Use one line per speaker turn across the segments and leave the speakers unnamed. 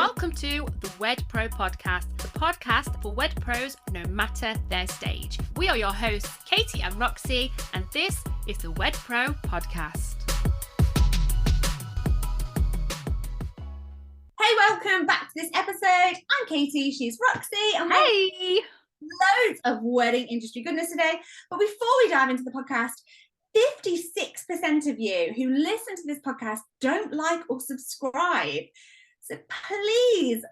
Welcome to the Wed Pro podcast, the podcast for Wed Pros no matter their stage. We are your hosts, Katie and Roxy, and this is the Wed Pro podcast.
Hey, welcome back to this episode. I'm Katie, she's Roxy, and
Hey!
Loads of wedding industry goodness today. But before we dive into the podcast, 56% of you who listen to this podcast don't like or subscribe. So please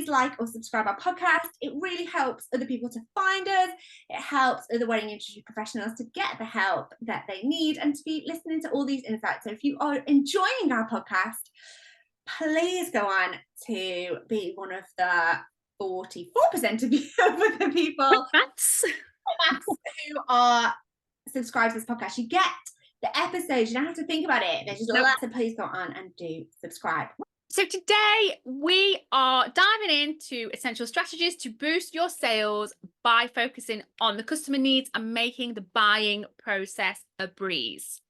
like or subscribe our podcast. It really helps other people to find us. It helps other wedding industry professionals to get the help that they need and to be listening to all these insights. So if you are enjoying our podcast, please go on to be one of the 44% of you, of the people who are subscribed to this podcast. You get the episodes. You don't have to think about it. There's just lots. So please go on and do subscribe.
So today we are diving into essential strategies to boost your sales by focusing on the customer needs and making the buying process a breeze.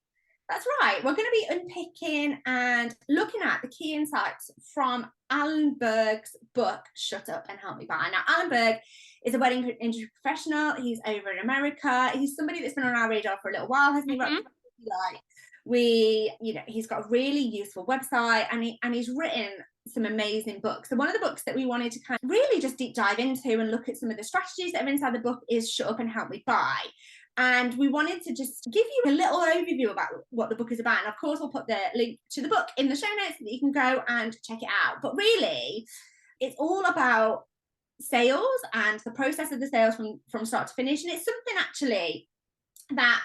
That's right. We're going to be unpicking and looking at the key insights from Alan Berg's book, Shut Up and Help Me Buy. Now, Alan Berg is a wedding industry professional. He's over in America. He's somebody that's been on our radar for a little while, hasn't he? He's got a really useful website and he's written some amazing books. So one of the books that we wanted to kind of really just deep dive into and look at some of the strategies that are inside the book is Shut Up and Help Me Buy. And we wanted to just give you a little overview about what the book is about. And of course, we'll put the link to the book in the show notes so that you can go and check it out. But really, it's all about sales and the process of the sales from start to finish. And it's something actually that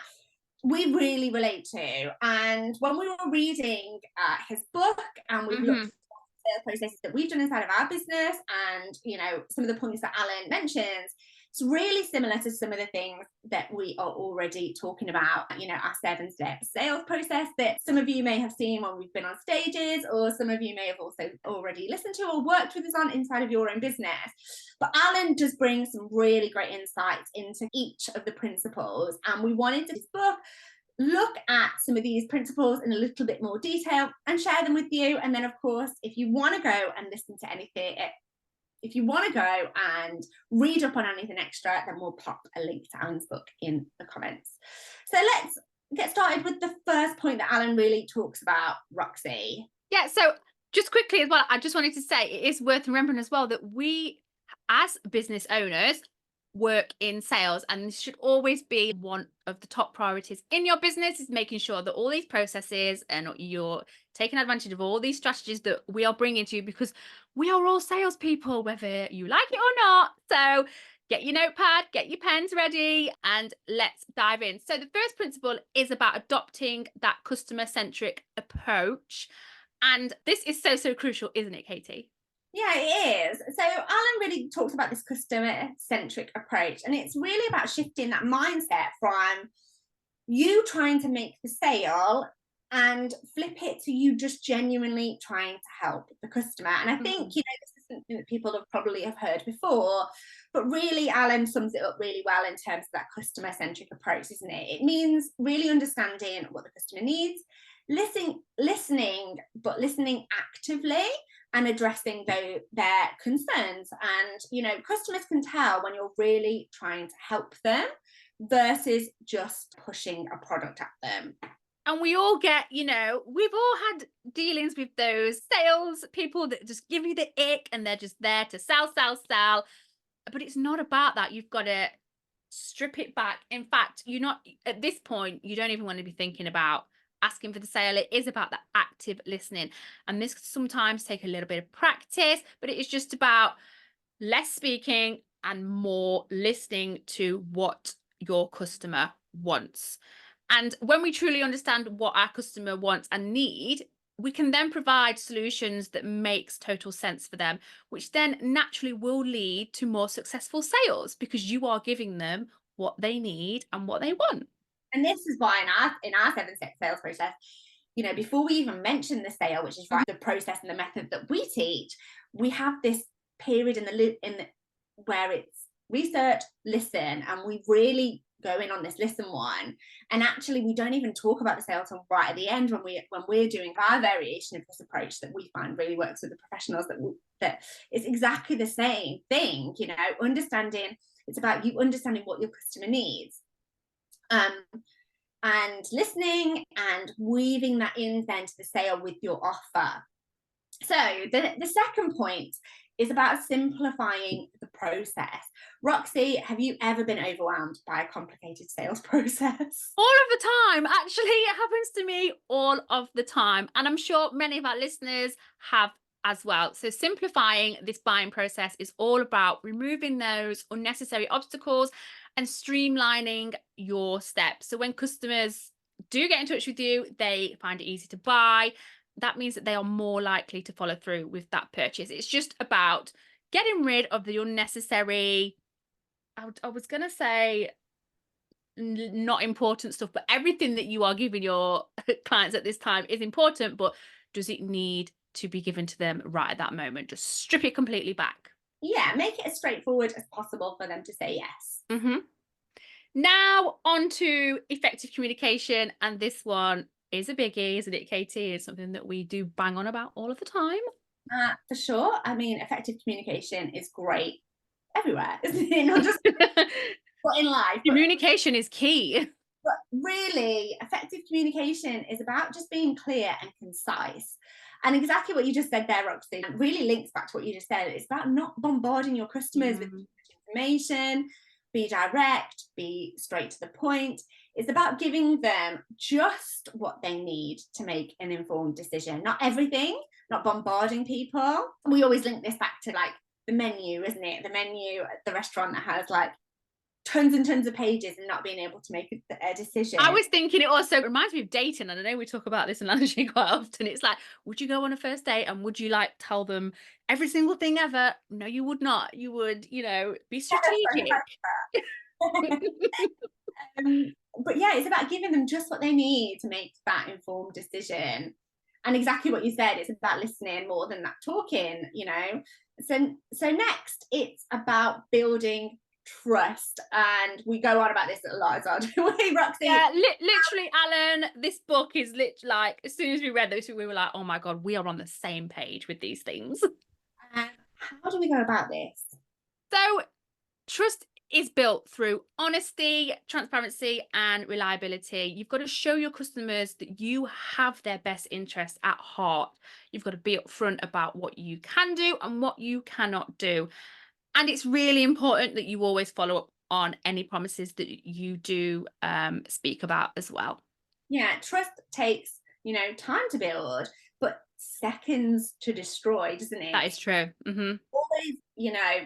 we really relate to. And when we were reading his book and we looked at the sales processes that we've done inside of our business and, some of the points that Alan mentions, it's really similar to some of the things that we are already talking about, our 7-step sales process that some of you may have seen when we've been on stages, or some of you may have also already listened to or worked with us on inside of your own business. But Alan does bring some really great insights into each of the principles. And we wanted to, this book, look at some of these principles in a little bit more detail and share them with you. And then, of course, if you want to go and listen to anything, if you want to go and read up on anything extra, then we'll pop a link to Alan's book in the comments. So let's get started with the first point that Alan really talks about, Roxy.
Yeah, so just quickly as well, I just wanted to say it is worth remembering as well that we, as business owners, work in sales, and this should always be one of the top priorities in your business, is making sure that all these processes and you're taking advantage of all these strategies that we are bringing to you, because we are all salespeople, whether you like it or not. So get your notepad, get your pens ready, and let's dive in. So the first principle is about adopting that customer-centric approach, and this is so crucial, isn't it, Katie?
Yeah, it is. So Alan really talks about this customer-centric approach, and it's really about shifting that mindset from you trying to make the sale and flip it to you just genuinely trying to help the customer. And I think, this is something that people have probably heard before, but really Alan sums it up really well in terms of that customer-centric approach, isn't it? It means really understanding what the customer needs, listening, but listening actively and addressing their concerns. And, customers can tell when you're really trying to help them versus just pushing a product at them.
And we all get, we've all had dealings with those sales people that just give you the ick and they're just there to sell. But it's not about that. You've got to strip it back. In fact, at this point, you don't even want to be thinking about asking for the sale. It is about that active listening. And this sometimes take a little bit of practice, but it is just about less speaking and more listening to what your customer wants. And when we truly understand what our customer wants and need, we can then provide solutions that makes total sense for them, which then naturally will lead to more successful sales because you are giving them what they need and what they want.
And this is why in our 7-step sales process, before we even mention the sale, which is the process and the method that we teach, we have this period where it's research, listen, and we really going on this listen one, and actually we don't even talk about the sales one right at the end when we're doing our variation of this approach that we find really works with the professionals, that it's exactly the same thing, you know, understanding. It's about you understanding what your customer needs, and listening and weaving that in then to the sale with your offer. So the second point is about simplifying the process. Roxy, have you ever been overwhelmed by a complicated sales process?
All of the time. Actually, it happens to me all of the time. And I'm sure many of our listeners have as well. So simplifying this buying process is all about removing those unnecessary obstacles and streamlining your steps. So when customers do get in touch with you, they find it easy to buy. That means that they are more likely to follow through with that purchase. It's just about getting rid of the unnecessary, I was going to say not important stuff, but everything that you are giving your clients at this time is important, but does it need to be given to them right at that moment? Just strip it completely back.
Yeah, make it as straightforward as possible for them to say yes.
Now on to effective communication, and this one is a biggie, isn't it, Katie? It's something that we do bang on about all of the time.
For sure. I mean, effective communication is great everywhere, isn't it? Not just but in life.
Communication is key.
But really, effective communication is about just being clear and concise. And exactly what you just said there, Roxy, really links back to what you just said. It's about not bombarding your customers with information. Be direct, be straight to the point. It's about giving them just what they need to make an informed decision, not everything, not bombarding people. We always link this back to like the menu, isn't it? The menu at the restaurant that has like tons and tons of pages and not being able to make a decision.
I was thinking it also reminds me of dating, and I know we talk about this in Language quite often. It's like, would you go on a first date and would you like tell them every single thing ever? No, you would not. You would, you know, be strategic.
But yeah, it's about giving them just what they need to make that informed decision. And exactly what you said, it's about listening more than that talking, you know. So next, it's about building trust, and we go on about this a lot as well, don't we, Roxy?
Yeah, literally, Alan, this book is like, as soon as we read this, we were like, oh my God, we are on the same page with these things.
How do we go about this?
So trust is built through honesty, transparency, and reliability. You've got to show your customers that you have their best interests at heart. You've got to be upfront about what you can do and what you cannot do. And it's really important that you always follow up on any promises that you do speak about as well.
Yeah, trust takes, you know, time to build, but seconds to destroy, doesn't it?
That is true.
Always, you know,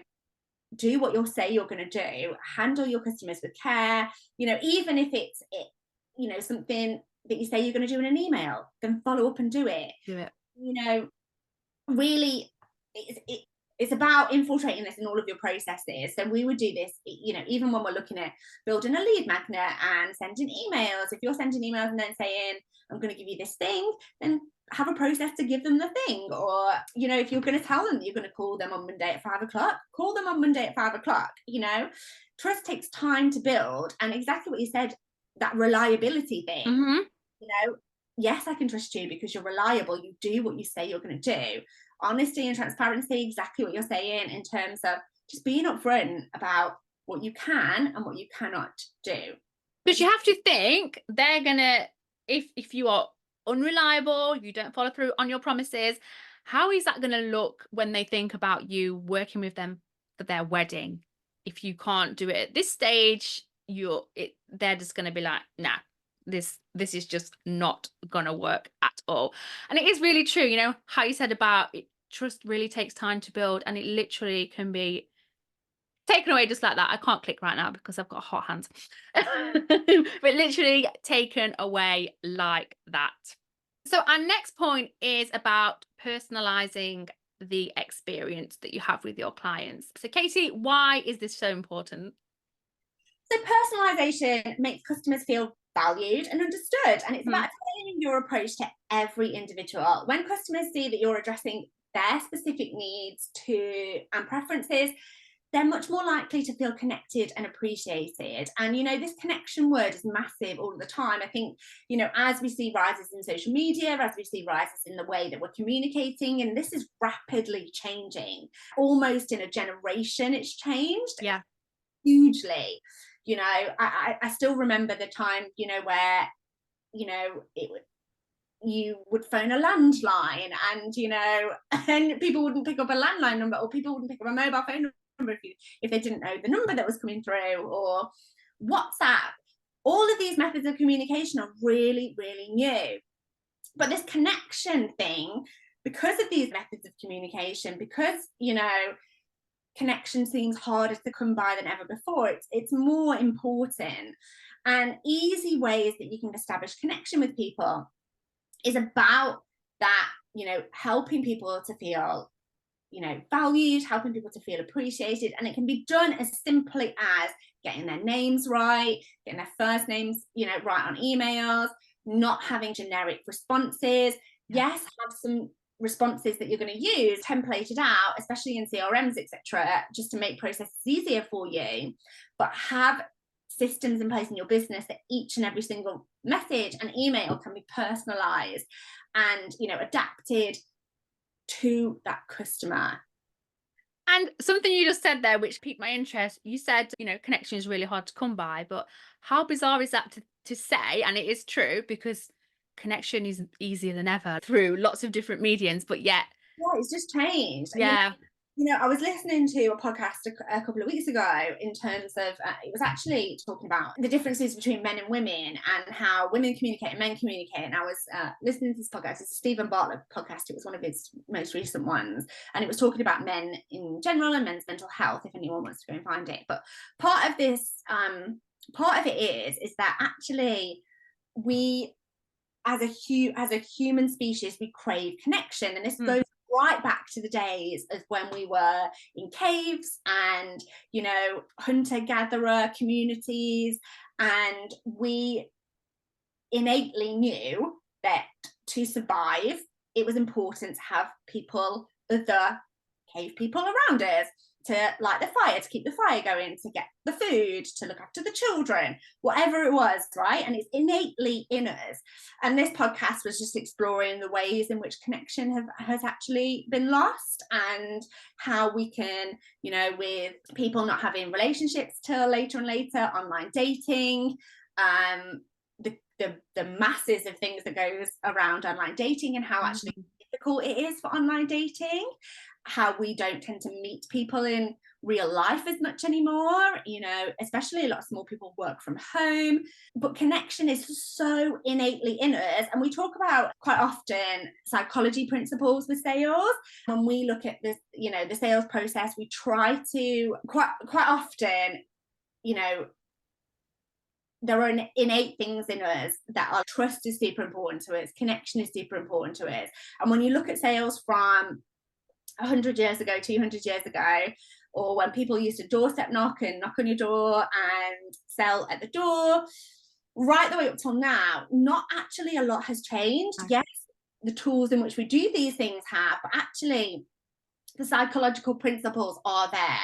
do what you'll say you're going to do. Handle your customers with care. You know, even if it's you know, something that you say you're going to do in an email, then follow up and do it.
Do it.
You know, really, it's about infiltrating this in all of your processes. So we would do this, you know, even when we're looking at building a lead magnet and sending emails. If you're sending emails and then saying, I'm going to give you this thing, then have a process to give them the thing. Or, you know, if you're going to tell them that you're going to call them on Monday at 5 o'clock, call them on Monday at 5 o'clock. You know, trust takes time to build. And exactly what you said, that reliability thing, you know, yes, I can trust you because you're reliable. You do what you say you're going to do. Honesty and transparency, exactly what you're saying, in terms of just being upfront about what you can and what you cannot do.
But you have to think they're gonna, if you are unreliable, you don't follow through on your promises, how is that gonna look when they think about you working with them for their wedding? If you can't do it at this stage, they're just gonna be like, nah, this is just not gonna work at all. And it is really true, you know, how you said about it, trust really takes time to build, and it literally can be taken away just like that. I can't click right now because I've got hot hands. But literally taken away like that. So our next point is about personalizing the experience that you have with your clients. So Katie, why is this so important?
So personalization makes customers feel valued and understood, and it's about tailoring your approach to every individual. When customers see that you're addressing their specific needs and preferences, they're much more likely to feel connected and appreciated. And, you know, this connection word is massive all the time. I think, you know, as we see rises in social media, as we see rises in the way that we're communicating, and this is rapidly changing, almost in a generation, it's changed hugely. You know, I still remember the time, you know, where, you know, you would phone a landline, and, you know, and people wouldn't pick up a landline number, or people wouldn't pick up a mobile phone number if they didn't know the number that was coming through, or WhatsApp. All of these methods of communication are really, really new. But this connection thing, because of these methods of communication, because, you know, connection seems harder to come by than ever before, it's more important. And easy ways that you can establish connection with people is about that, you know, helping people to feel, you know, valued, helping people to feel appreciated. And it can be done as simply as getting their names right, getting their first names, you know, right on emails, not having generic responses. Yes, have some responses that you're going to use templated out, especially in CRMs, etc., just to make processes easier for you. But have systems in place in your business that each and every single message and email can be personalized and, you know, adapted to that customer.
And something you just said there, which piqued my interest, you said, you know, connection is really hard to come by, but how bizarre is that to say? And it is true, because connection is easier than ever through lots of different mediums, but yet.
Yeah, it's just changed.
Yeah.
You know, I was listening to a podcast a couple of weeks ago in terms of, it was actually talking about the differences between men and women and how women communicate and men communicate. And I was listening to this podcast. It's a Stephen Bartlett podcast. It was one of his most recent ones. And it was talking about men in general and men's mental health, if anyone wants to go and find it. But part of this, part of it is that actually we, as a human species, we crave connection. And this goes right back to the days of when we were in caves and, you know, hunter-gatherer communities, and we innately knew that to survive it was important to have people, other cave people around us, to light the fire, to keep the fire going, to get the food, to look after the children, whatever it was, right? And it's innately in us. And this podcast was just exploring the ways in which connection has actually been lost, and how we can, you know, with people not having relationships till later and later, online dating, the masses of things that goes around online dating, and how actually difficult it is for online dating, how we don't tend to meet people in real life as much anymore, you know, especially a lot of small people work from home. But connection is so innately in us. And we talk about quite often psychology principles with sales. When we look at this, you know, the sales process, we try to quite often, you know, there are innate things in us that are trust is super important to us, connection is super important to us. And when you look at sales from 100 years ago, 200 years ago, or when people used to doorstep knock and knock on your door and sell at the door, right the way up till now, not actually a lot has changed. Yes, the tools in which we do these things have, but actually the psychological principles are there.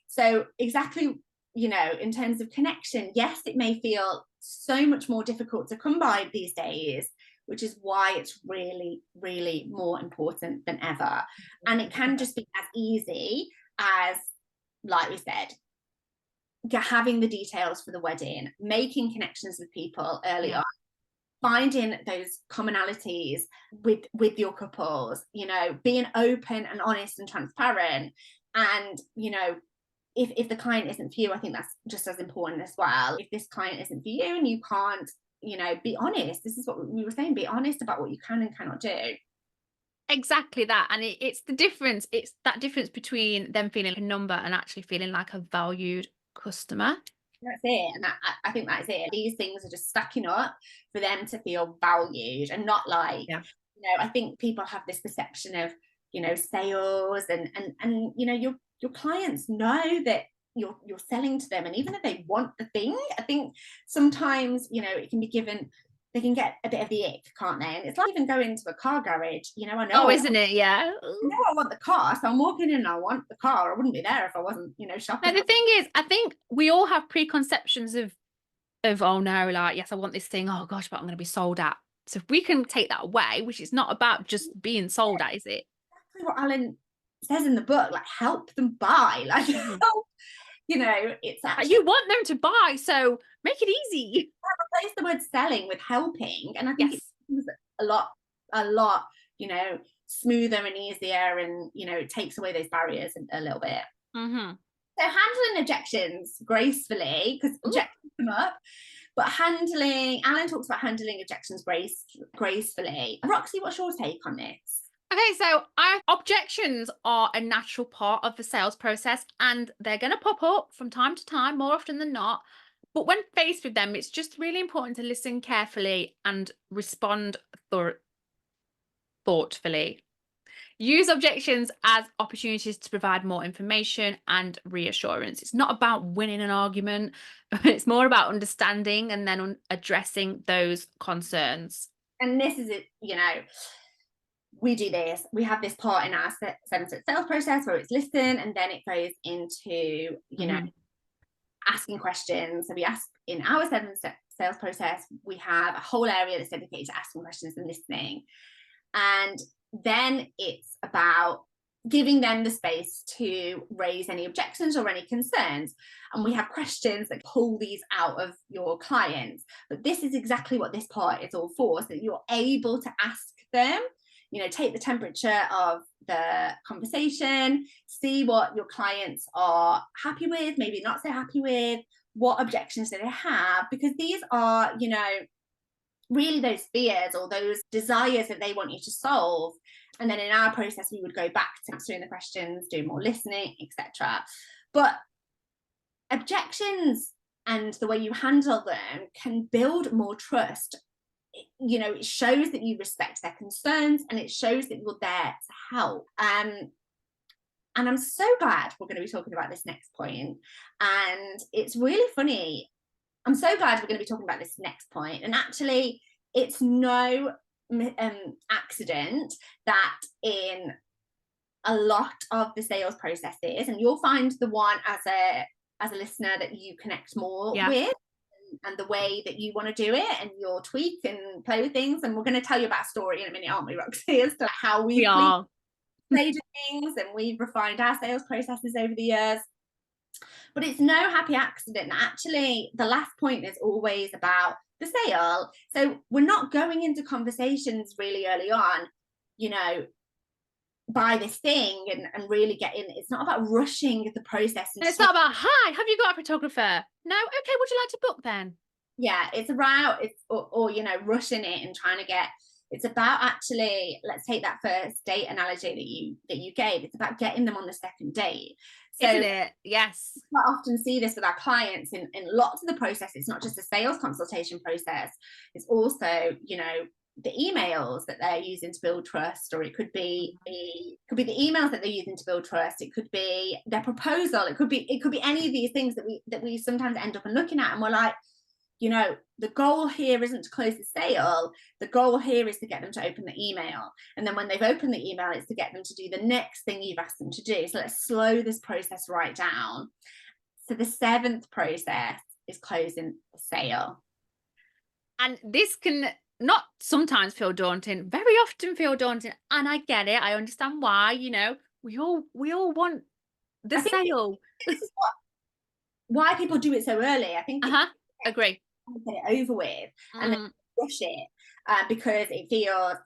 So exactly, you know, in terms of connection, yes, it may feel so much more difficult to come by these days, which is why it's really, really more important than ever. And it can just be as easy as, like we said, having the details for the wedding, making connections with people early on, finding those commonalities with your couples, you know, being open and honest and transparent. And, you know, if the client isn't for you, I think that's just as important as well. If this client isn't for you and you can't, you know, be honest. This is what we were saying, be honest about what you can and cannot do.
Exactly that. And it's the difference. It's that difference between them feeling like a number and actually feeling like a valued customer.
That's it. And I think that's it. These things are just stacking up for them to feel valued, and not like, you know, I think people have this perception of, you know, sales and you know, your clients know that you're selling to them, and even if they want the thing, I think sometimes, you know, it can be given they can get a bit of the ick, can't they? And it's like even going to a car garage, you know, I know
Oh, isn't it? Yeah.
I want the car, so I'm walking in and I want the car. I wouldn't be there if I wasn't, you know,
No,
shopping.
the thing is, I think we all have preconceptions of oh no, like yes, I want this thing. Oh gosh, but I'm going to be sold at. So if we can take that away, which is not about just being sold at, is it?
Exactly what Alan says in the book, like help them buy, like
Mhm.
help, you know, it's
Like,
actually
you want them to buy, so make it easy.
replace the word selling with helping, and I think
Yes.
it's a lot, you know, smoother and easier, and you know, it takes away those barriers a little bit.
Mm-hmm.
So handling objections gracefully, because
Ooh.
objections come up, but Alan talks about handling objections gracefully. Roxy, what's your take on this?
Okay, so our objections are a natural part of the sales process and they're going to pop up from time to time, more often than not. But when faced with them, it's just really important to listen carefully and respond thoughtfully. Use objections as opportunities to provide more information and reassurance. It's not about winning an argument, it's more about understanding and then addressing those concerns.
And this is it, you know, we do this. We have this part in our 7-step sales process where it's listen, and then it goes into, you know,
Mhm.
asking questions. So we ask in our 7-step sales process, we have a whole area that's dedicated to asking questions and listening. And then it's about giving them the space to raise any objections or any concerns. And we have questions that pull these out of your clients. But this is exactly what this part is all for, so that you're able to ask them, you know, take the temperature of the conversation, see what your clients are happy with, maybe not so happy with, what objections do they have, because these are, you know, really those fears or those desires that they want you to solve. And then in our process, we would go back to answering the questions, do more listening, etc. But objections and the way you handle them can build more trust. You know, it shows that you respect their concerns, and it shows that you're there to help. And I'm so glad we're going to be talking about this next point. And it's really funny. I'm so glad we're going to be talking about this next point. And actually, it's no accident that in a lot of the sales processes, and you'll find the one as a listener that you connect more
Yeah.
with, and the way that you want to do it, and you'll tweak and play with things. And we're going to tell you about a story in a minute, aren't we, Roxy, as to how
We
we've
are.
played with things and we've refined our sales processes over the years. But it's no happy accident. Actually, the last point is always about the sale. So we're not going into conversations really early on, you know, buy this thing and really get in. It's not about rushing the process.
And it's not about, hi, have you got a photographer? No? Okay, would you like to book then?
Yeah, it's about or you know, rushing it and trying to get. It's about actually, let's take that first date analogy that you gave. It's about getting them on the second date. So
Isn't it? Yes.
I often see this with our clients in lots of the process. It's not just a sales consultation process. It's also, you know, the emails that they're using to build trust, or it could be the emails that they're using to build trust. It could be their proposal. It could be any of these things that we sometimes end up and looking at, and we're like, you know, the goal here isn't to close the sale. The goal here is to get them to open the email. And then when they've opened the email, it's to get them to do the next thing you've asked them to do. So let's slow this process right down. So the 7th process is closing the sale.
And this can not sometimes feel daunting, very often feel daunting. And I get it. I understand why, you know, we all want the
I think
sale.
this is why people do it so early. I think it's
Agree.
get it over with and then rush it because it feels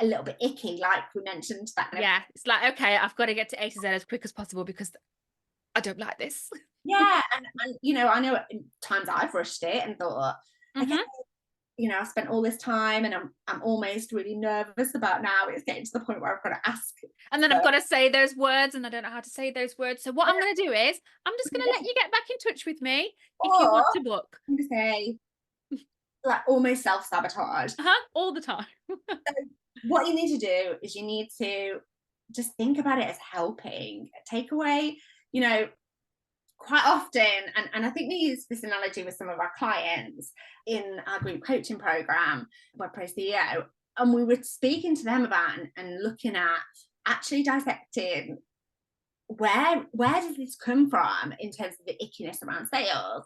a little bit icky, like we mentioned.
Yeah, it's like, okay, I've got to get to A to Z as quick as possible because I don't like this.
Yeah, and you know, I know at times I've rushed it and thought, okay, you know, I've spent all this time and I'm almost really nervous about now it's getting to the point where I've got to ask.
And then I've got to say those words and I don't know how to say those words. So what I'm going to do is I'm just going to let you get back in touch with me if you
Or
want to book.
I'm going to say, like, almost self-sabotage.
All the time.
What you need to do is you need to just think about it as helping. Take away, you know, quite often, and I think we use this analogy with some of our clients in our group coaching program, WebPro CEO, and we were speaking to them about and looking at actually dissecting where does this come from in terms of the ickiness around sales.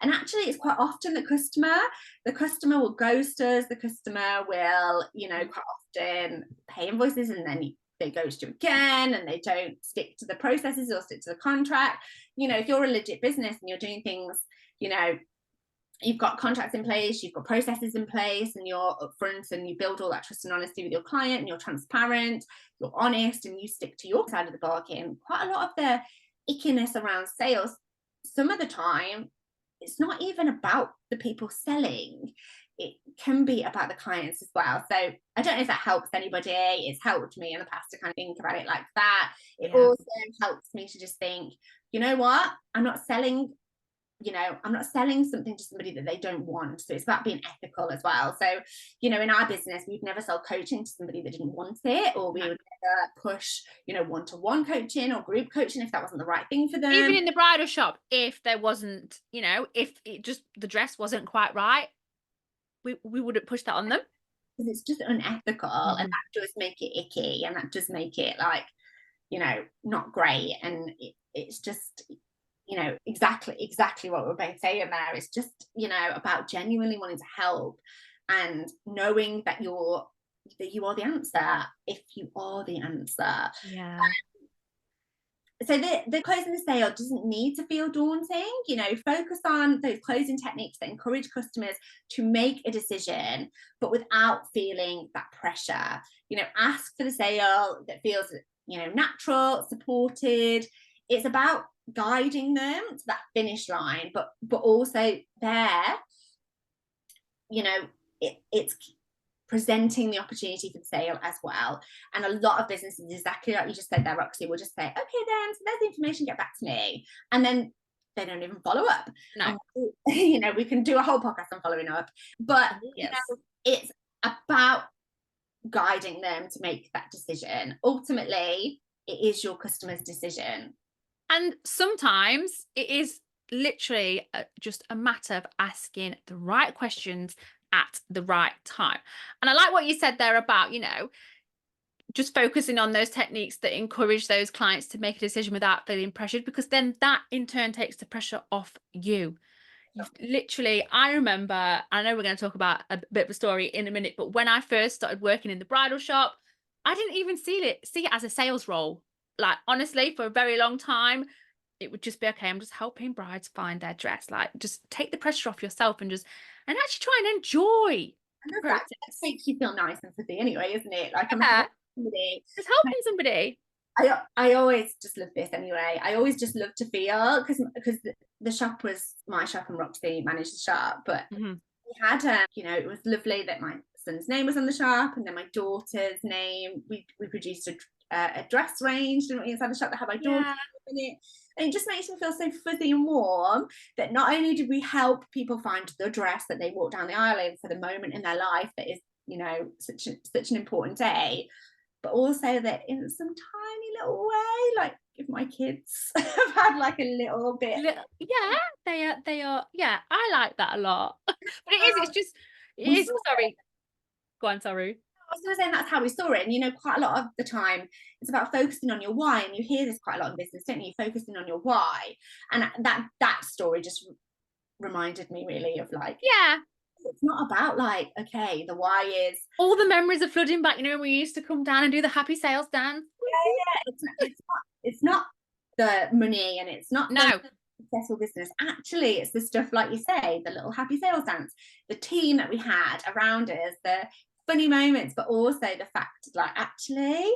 And actually it's quite often the customer will ghost us, the customer will, you know, quite often pay invoices and then they ghost you again, and they don't stick to the processes or stick to the contract. You know, if you're a legit business and you're doing things, you know, you've got contracts in place, you've got processes in place, and you're upfront and you build all that trust and honesty with your client, and you're transparent, you're honest, and you stick to your side of the bargain. Quite a lot of the ickiness around sales, some of the time, it's not even about the people selling. It can be about the clients as well. So I don't know if that helps anybody. It's helped me in the past to kind of think about it like that. It also helps me to just think, you know what, I'm not selling something to somebody that they don't want. So it's about being ethical as well. So, you know, in our business, we'd never sell coaching to somebody that didn't want it, or we would never push, you know, one-to-one coaching or group coaching if that wasn't the right thing for them.
Even in the bridal shop, if there wasn't, you know, if it just, the dress wasn't quite right, we wouldn't push that on them.
Because it's just unethical, and that does make it icky, and that does make it like, you know, not great. And it's just, you know, exactly what we're both saying there. It's just, you know, about genuinely wanting to help and knowing that you are the answer, if you are the answer. So the closing the sale doesn't need to feel daunting. You know, focus on those closing techniques that encourage customers to make a decision, but without feeling that pressure. You know, ask for the sale that feels, you know, natural, supported. It's about guiding them to that finish line, but also there, you know, it's presenting the opportunity for the sale as well. And a lot of businesses, exactly like you just said there, Roxy, will just say, okay then, so there's the information, get back to me, and then they don't even follow up.
No.
And, you know, we can do a whole podcast on following up, but you know, it's about guiding them to make that decision. Ultimately, it is your customer's decision.
And sometimes it is literally just a matter of asking the right questions at the right time. And I like what you said there about, you know, just focusing on those techniques that encourage those clients to make a decision without feeling pressured, because then that in turn takes the pressure off you. Literally, I remember, I know we're going to talk about a bit of a story in a minute, but when I first started working in the bridal shop, I didn't even see it as a sales role. Like, honestly, for a very long time, it would just be, okay, I'm just helping brides find their dress. Like, just take the pressure off yourself and actually try and enjoy the process.
That makes you feel nice and fuzzy anyway, isn't it? Like, I'm
somebody. Just helping somebody.
I always just love this anyway. I always just love to feel, because the shop was my shop and Roxy managed the shop, but we had you know, it was lovely that my son's name was on the shop, and then my daughter's name. We produced a dress range inside the shop that had my daughter in it. And it just makes me feel so fuzzy and warm that not only did we help people find the dress that they walk down the aisle in for the moment in their life that is, you know, such an important day, but also that in some tiny little way, like if my kids have had like a little bit.
They are. Yeah, I like that a lot. But it is, sorry. Go on, sorry.
I was saying that's how we saw it. And, you know, quite a lot of the time it's about focusing on your why. And you hear this quite a lot in business, don't you? Focusing on your why. And that story just reminded me really of like, it's not about like, okay, the why is.
All the memories are flooding back, you know, we used to come down and do the happy sales dance.
It's not the money, and it's not the successful business. Actually, it's the stuff like you say, the little happy sales dance, the team that we had around us, the funny moments, but also the fact, like, actually,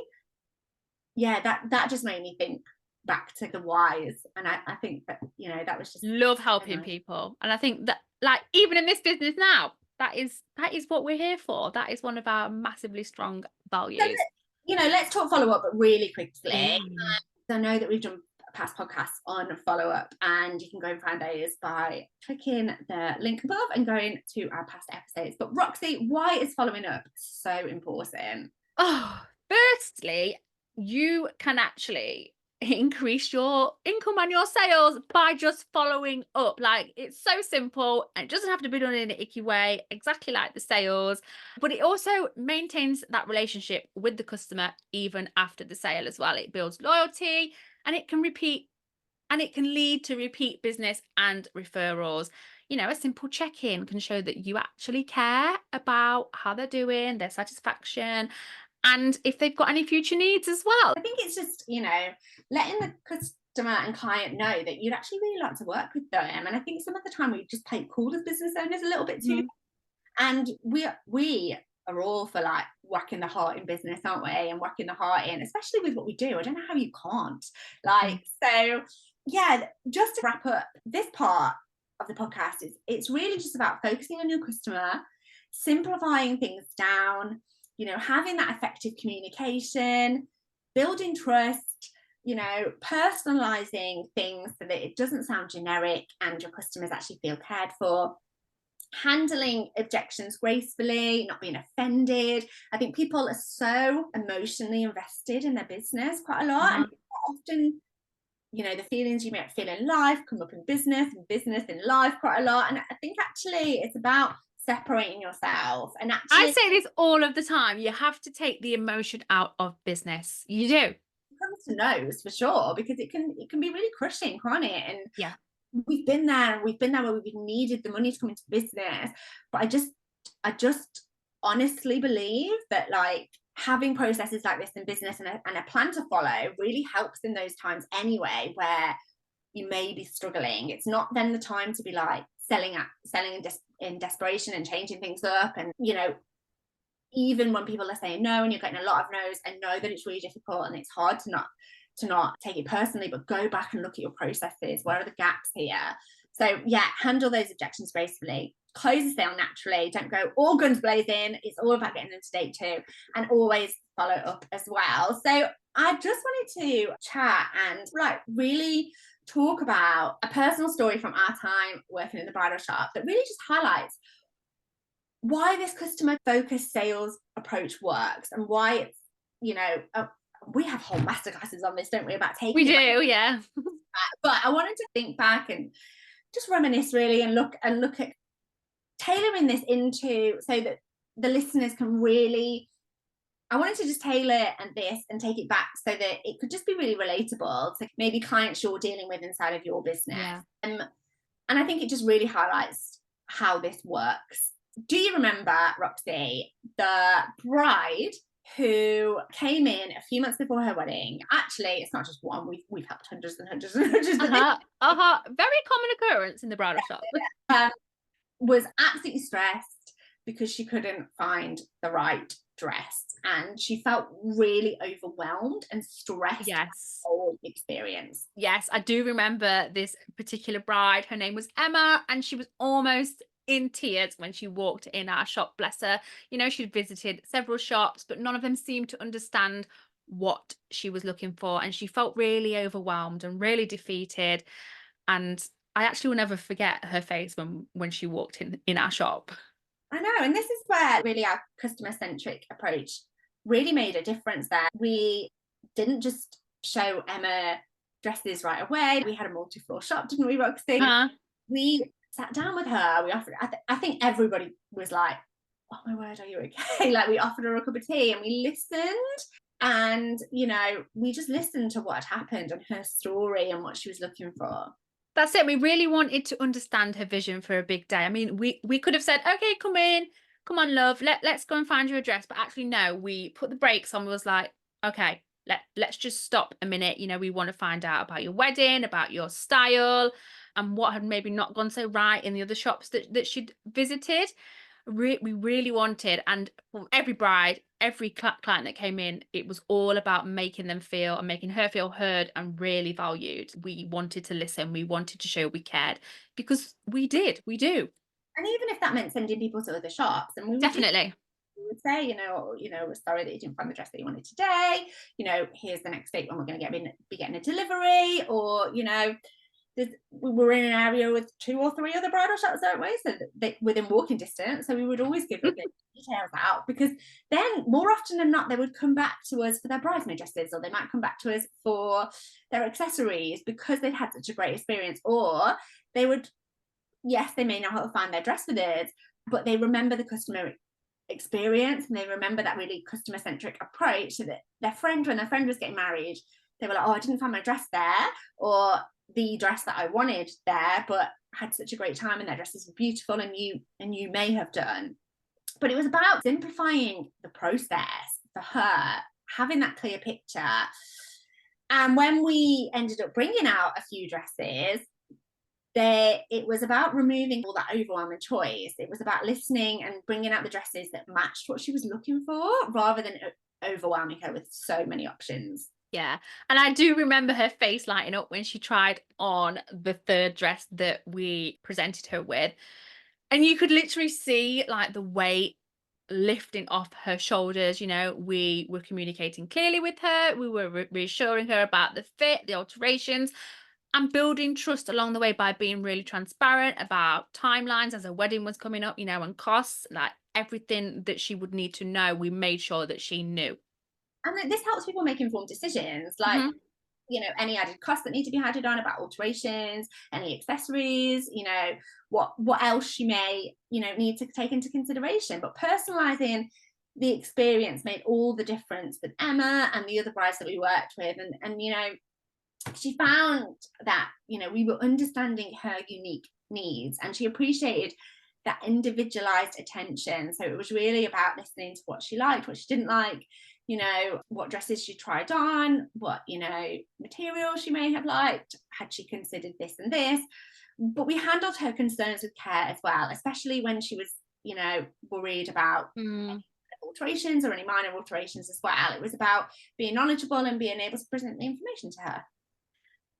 that just made me think back to the whys. And I think that, you know, that was just
love helping people. And I think that, like, even in this business now, that is what we're here for. That is one of our massively strong values. So,
you know, let's talk follow-up, but really quickly. I know that we've done past podcasts on follow-up, and you can go and find those by clicking the link above and going to our past episodes. But Roxy, why is following up so important?
Oh, firstly, you can actually increase your income and your sales by just following up. Like, it's so simple and it doesn't have to be done in an icky way, exactly like the sales, but it also maintains that relationship with the customer even after the sale as well. It builds loyalty, and it can lead to repeat business and referrals. A simple check-in can show that you actually care about how they're doing, their satisfaction, and if they've got any future needs as well.
I think it's just, letting the customer and client know that you'd actually really like to work with them. And I think some of the time we just play it cool as business owners a little bit too.
Mhm.
And we are all for like whacking the heart in business, aren't we? And whacking the heart in, especially with what we do. I don't know how you can't.
Mm.
So yeah, just to wrap up this part of the podcast, it's really just about focusing on your customer, simplifying things down, having that effective communication, building trust, personalizing things so that it doesn't sound generic and your customers actually feel cared for, handling objections gracefully, not being offended. I think people are so emotionally invested in their business quite a lot, and
Uh-huh.
often, the feelings you might feel in life come up in business, and business in life quite a lot. And I think actually it's about separating yourself and
I
actually
say this all of the time. You have to take the emotion out of business. You do.
comes to knows for sure, because it can be really crushing, can't it? And
Yeah.
we've been there where we've needed the money to come into business. But I just honestly believe that like having processes like this in business and a plan to follow really helps in those times anyway, where you may be struggling. It's not then the time to be like selling in desperation and changing things up. And even when people are saying no and you're getting a lot of no's, I know that it's really difficult and it's hard to not take it personally, but go back and look at your processes. Where are the gaps here? So yeah, handle those objections gracefully, close the sale naturally, don't go all guns blazing. It's all about getting them to date too, and always follow up as well. So I just wanted to chat and like really talk about a personal story from our time working in the bridal shop that really just highlights why this customer focused sales approach works, and why it's, we have whole masterclasses on this, don't we, about
We
taking it
do, yeah.
back. But I wanted to think back and just reminisce really, and look at tailoring this into so that the listeners can really, I wanted to just tailor and this and take it back so that it could just be really relatable to maybe clients you're dealing with inside of your business.
Yeah.
And I think it just really highlights how this works. Do you remember, Roxy, the bride who came in a few months before her wedding? Actually, it's not just one. We've helped hundreds and hundreds and hundreds of
Very common occurrence in the bridal shop.
um, was absolutely stressed because she couldn't find the right dress, and she felt really overwhelmed and stressed by the
Yes.
whole experience.
Yes, I do remember this particular bride. Her name was Emma, and she was almost in tears when she walked in our shop. Bless her. She'd visited several shops, but none of them seemed to understand what she was looking for. And she felt really overwhelmed and really defeated. And I actually will never forget her face when she walked in our shop.
I know, and this is where really our customer-centric approach really made a difference there. We didn't just show Emma dresses right away. We had a multi-floor shop, didn't we, Roxy?
Huh?
We sat down with her. We offered, I think everybody was like, oh my word, are you okay? Like, we offered her a cup of tea and we listened. And, we just listened to what had happened and her story and what she was looking for.
That's it. We really wanted to understand her vision for a big day. I mean, we could have said, okay, come in, come on, love, let's go and find you a dress. But actually, no, we put the brakes on. We was like, okay, let's just stop a minute. We want to find out about your wedding, about your style, and what had maybe not gone so right in the other shops that she'd visited. We really wanted, and for every bride, every client that came in, it was all about making them feel and making her feel heard and really valued. We wanted to listen. We wanted to show we cared, because we did. We do.
And even if that meant sending people to other shops, and we would do,
Definitely.
we would say, we're sorry that you didn't find the dress that you wanted today. Here's the next date when we're going to be getting a delivery, or we were in an area with 2 or 3 other bridal shops, weren't we? So they within walking distance. So we would always give the details out, because then more often than not, they would come back to us for their bridesmaid dresses, or they might come back to us for their accessories because they'd had such a great experience. Or they would, yes, they may not have found their dress with us, but they remember the customer experience, and they remember that really customer-centric approach. So that when their friend was getting married, they were like, oh, I didn't find my dress there, or the dress that I wanted there, but had such a great time and their dresses were beautiful, and you may have done. But it was about simplifying the process for her, having that clear picture. And when we ended up bringing out a few dresses, it was about removing all that overwhelming choice. It was about listening and bringing out the dresses that matched what she was looking for, rather than overwhelming her with so many options.
Yeah. And I do remember her face lighting up when she tried on the third dress that we presented her with. And you could literally see like the weight lifting off her shoulders. We were communicating clearly with her. We were reassuring her about the fit, the alterations, and building trust along the way by being really transparent about timelines as her wedding was coming up, and costs, like everything that she would need to know. We made sure that she knew.
And this helps people make informed decisions, like,
Mhm.
any added costs that need to be added on, about alterations, any accessories, what else she may, need to take into consideration. But personalizing the experience made all the difference with Emma and the other brides that we worked with. And she found that, we were understanding her unique needs, and she appreciated that individualized attention. So it was really about listening to what she liked, what she didn't like, what dresses she tried on, what, material she may have liked, had she considered this and this. But we handled her concerns with care as well, especially when she was, worried about
Mm.
alterations or any minor alterations as well. It was about being knowledgeable and being able to present the information to her.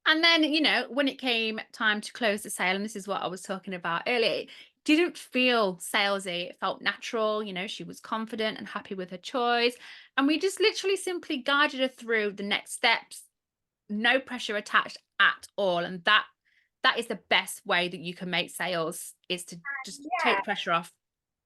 And then, when it came time to close the sale, and this is what I was talking about earlier, it didn't feel salesy. It felt natural. She was confident and happy with her choice. And we just literally simply guided her through the next steps, no pressure attached at all. And that is the best way that you can make sales, is to just take
Yeah.
the pressure off.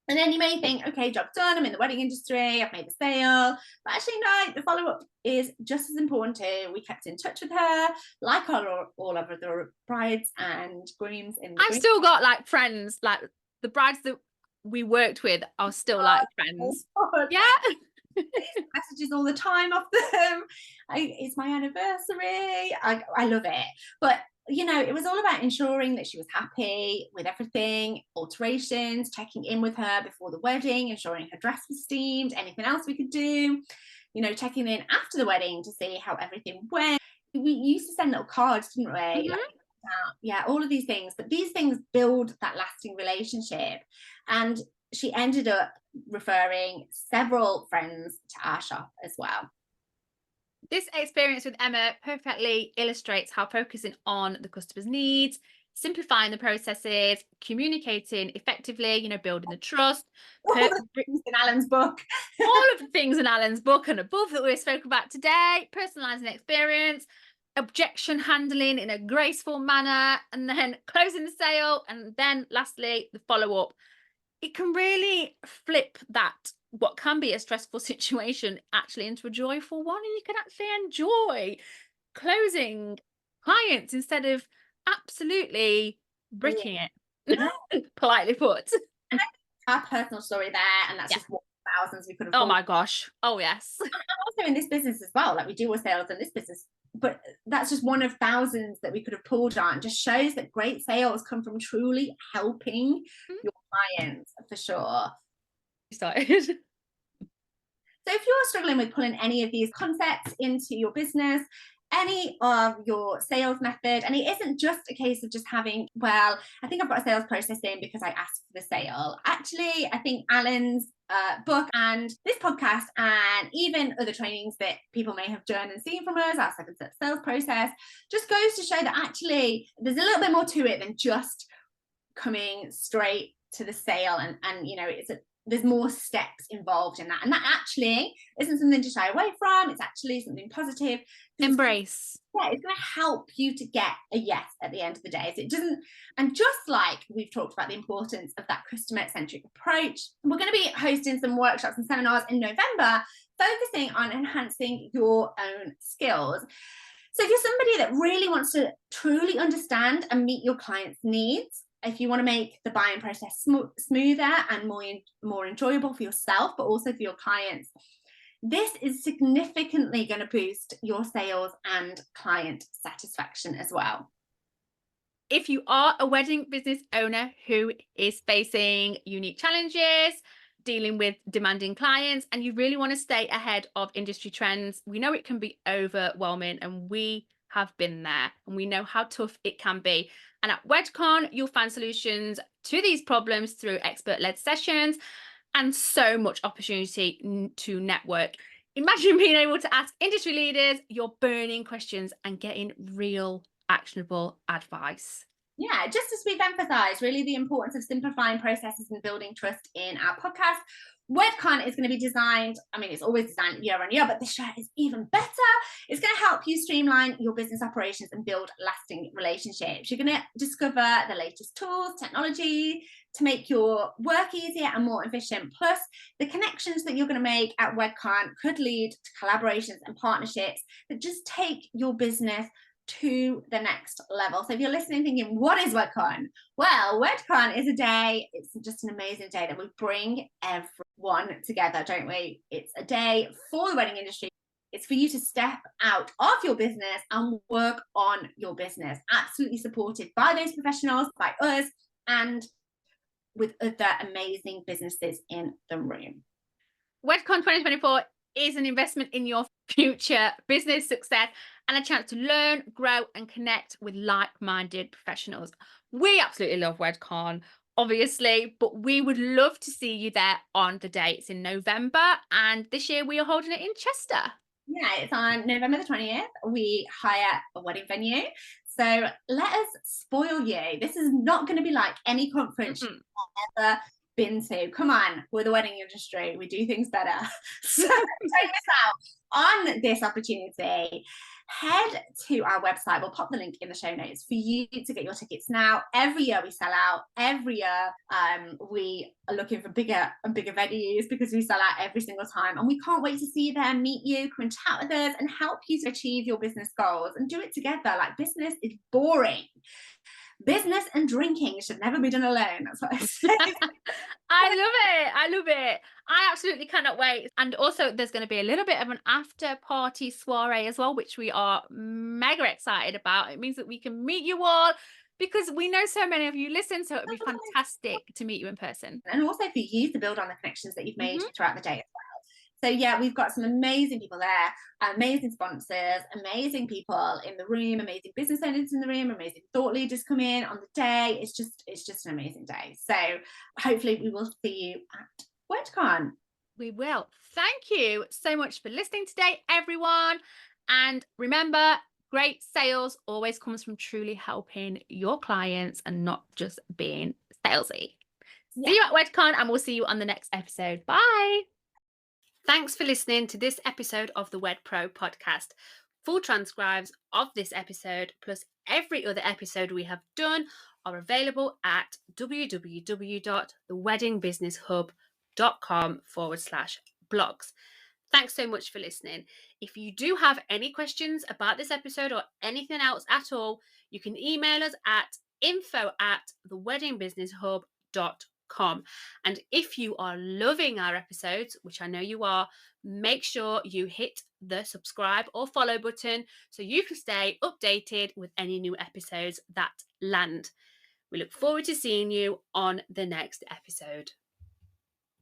And then you may think, okay, job done, I'm in the wedding industry, I've made the sale. But actually, no, the follow up is just as important too. We kept in touch with her, like all of the brides and grooms in the
I've
green.
still got like friends, like the brides that we worked with are still like friends. Yeah.
Messages all the time off them. It's my anniversary. I love it. But it was all about ensuring that she was happy with everything, alterations, checking in with her before the wedding, ensuring her dress was steamed, anything else we could do, checking in after the wedding to see how everything went. We used to send little cards, didn't we?
Mhm.
Like, yeah, all of these things. But these things build that lasting relationship. And she ended up referring several friends to our shop as well.
This experience with Emma perfectly illustrates how focusing on the customer's needs, simplifying the processes, communicating effectively, building the trust,
All
per-
the things in Alan's book.
all of the things in Alan's book and above that we spoke about today, personalizing experience, objection handling in a graceful manner, and then closing the sale, and then lastly, the follow up. It can really flip that what can be a stressful situation actually into a joyful one, and you can actually enjoy closing clients instead of absolutely bricking it. Politely put.
Our personal story there, and that's
Yeah.
just one of thousands we could have
Oh
pulled.
my gosh. Oh yes.
Also in this business as well, like we do with sales in this business, but that's just one of thousands that we could have pulled on. Just shows that great sales come from truly helping your clients, for sure.
Started.
So if you're struggling with pulling any of these concepts into your business, any of your sales method, and it isn't just a case of just having, well, I think I've got a sales process in because I asked for the sale. Actually, I think Alan's book and this podcast, and even other trainings that people may have done and seen from us, our 7-step sales process, just goes to show that actually there's a little bit more to it than just coming straight to the sale. And there's more steps involved in that. And that actually isn't something to shy away from. It's actually something positive.
Embrace.
It's going to help you to get a yes at the end of the day. So it doesn't, and just like we've talked about the importance of that customer-centric approach, we're going to be hosting some workshops and seminars in November, focusing on enhancing your own skills. So if you're somebody that really wants to truly understand and meet your clients' needs, if you want to make the buying process smoother and more enjoyable for yourself, but also for your clients, this is significantly going to boost your sales and client satisfaction as well.
If you are a wedding business owner who is facing unique challenges, dealing with demanding clients, and you really want to stay ahead of industry trends, we know it can be overwhelming, and we have been there and we know how tough it can be. And at WedCon, you'll find solutions to these problems through expert-led sessions and so much opportunity to network. Imagine being able to ask industry leaders your burning questions and getting real actionable advice.
Yeah, just as we've emphasized, really the importance of simplifying processes and building trust in our podcast. WedCon is going to be designed, I mean, it's always designed year on year, but this year is even better. It's going to help you streamline your business operations and build lasting relationships. You're going to discover the latest tools, technology to make your work easier and more efficient. Plus, the connections that you're going to make at WedCon could lead to collaborations and partnerships that just take your business to the next level. So if you're listening thinking, what is WedCon? Well, WedCon is a day, it's just an amazing day that we bring everyone together, don't we? It's a day for the wedding industry. It's for you to step out of your business and work on your business, absolutely supported by those professionals, by us, and with other amazing businesses in the room.
WedCon 2024 is an investment in your future business success and a chance to learn, grow, and connect with like-minded professionals. We absolutely love WedCon, obviously, but we would love to see you there on the day. It's in November, and this year we are holding it in Chester.
Yeah, it's on November the 20th. We hire a wedding venue. So let us spoil you. This is not going to be like any conference you've ever been to. Come on, we're the wedding industry. We do things better. So don't miss out on this opportunity. Head to our website. We'll pop the link in the show notes for you to get your tickets now. Every year we sell out. Every year we are looking for bigger and bigger venues because we sell out every single time. And we can't wait to see you there, meet you, come and chat with us and help you to achieve your business goals and do it together. Like, business is boring. Business and drinking should never be done alone. That's what I say.
I love it. I love it. I absolutely cannot wait. And also, there's going to be a little bit of an after party soiree as well, which we are mega excited about. It means that we can meet you all because we know so many of you listen. So it would be fantastic to meet you in person.
And also for you to build on the connections that you've made throughout the day as well. So yeah, we've got some amazing people there, amazing sponsors, amazing people in the room, amazing business owners in the room, amazing thought leaders come in on the day. It's just an amazing day. So hopefully we will see you at WedCon.
We will. Thank you so much for listening today, everyone. And remember, great sales always comes from truly helping your clients and not just being salesy. Yeah. See you at WedCon, and we'll see you on the next episode. Bye. Thanks for listening to this episode of the Wed Pro podcast. Full transcripts of this episode, plus every other episode we have done, are available at www.theweddingbusinesshub.com/blogs. Thanks so much for listening. If you do have any questions about this episode or anything else at all, you can email us at info@theweddingbusinesshub.com. And if you are loving our episodes, which I know you are, make sure you hit the subscribe or follow button so you can stay updated with any new episodes that land. We look forward to seeing you on the next episode.